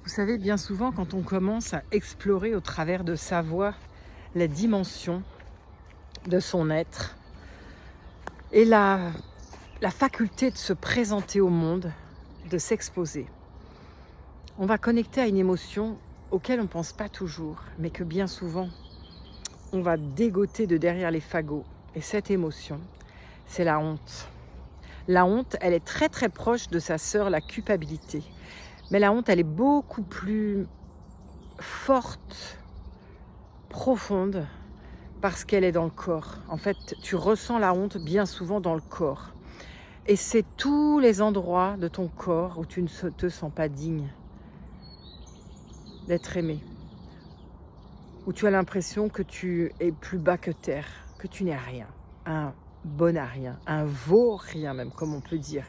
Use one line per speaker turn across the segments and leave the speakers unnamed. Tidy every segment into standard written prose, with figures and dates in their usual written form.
Vous savez, bien souvent, quand on commence à explorer au travers de sa voix la dimension de son être et la faculté de se présenter au monde, de s'exposer, on va connecter à une émotion auquel on ne pense pas toujours, mais que bien souvent, on va dégoter de derrière les fagots. Et cette émotion, c'est la honte. La honte, elle est très très proche de sa sœur, la culpabilité. Mais la honte, elle est beaucoup plus forte, profonde, parce qu'elle est dans le corps. En fait, tu ressens la honte bien souvent dans le corps. Et c'est tous les endroits de ton corps où tu ne te sens pas digne d'être aimé, où tu as l'impression que tu es plus bas que terre, que tu n'es rien, un bon à rien, un vaut rien même, comme on peut dire.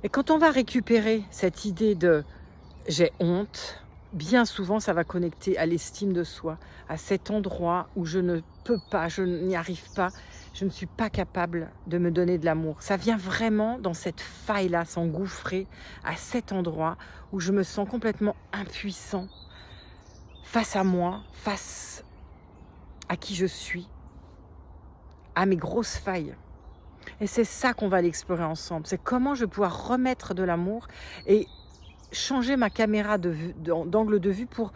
Et quand on va récupérer cette idée de « j'ai honte », bien souvent ça va connecter à l'estime de soi, à cet endroit où je ne peux pas, je n'y arrive pas, je ne suis pas capable de me donner de l'amour. Ça vient vraiment dans cette faille-là, s'engouffrer à cet endroit où je me sens complètement impuissant face à moi, face à qui je suis, à mes grosses failles. Et c'est ça qu'on va aller explorer ensemble. C'est comment je vais pouvoir remettre de l'amour et changer ma caméra d'angle de vue pour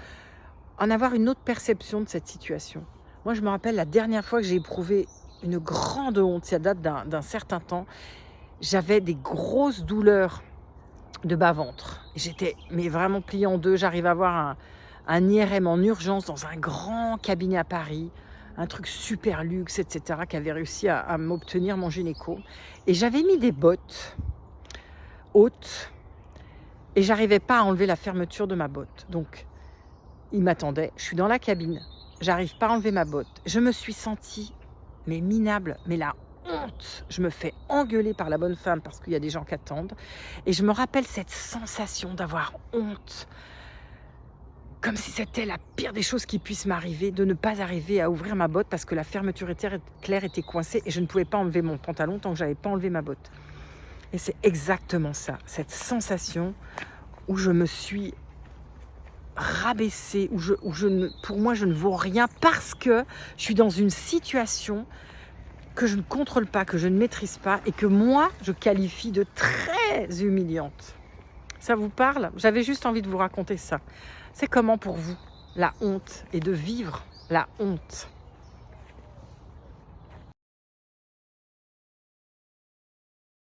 en avoir une autre perception de cette situation. Moi, je me rappelle la dernière fois que j'ai éprouvé une grande honte, ça date d'un certain temps. J'avais des grosses douleurs de bas-ventre. J'étais vraiment pliée en deux. J'arrive à avoir un IRM en urgence dans un grand cabinet à Paris, un truc super luxe, etc., qui avait réussi à m'obtenir mon gynéco. Et j'avais mis des bottes hautes et j'arrivais pas à enlever la fermeture de ma botte. Donc, il m'attendait, je suis dans la cabine, j'arrive pas à enlever ma botte. Je me suis sentie, mais minable, mais la honte. Je me fais engueuler par la bonne femme parce qu'il y a des gens qui attendent. Et je me rappelle cette sensation d'avoir honte, comme si c'était la pire des choses qui puissent m'arriver, de ne pas arriver à ouvrir ma botte parce que la fermeture claire était coincée et je ne pouvais pas enlever mon pantalon tant que j'avais pas enlevé ma botte. Et c'est exactement ça, cette sensation où je me suis rabaissée, pour moi je ne vaux rien parce que je suis dans une situation que je ne contrôle pas, que je ne maîtrise pas et que moi je qualifie de très humiliante. Ça vous parle? J'avais juste envie de vous raconter ça. C'est comment pour vous la honte et de vivre la honte?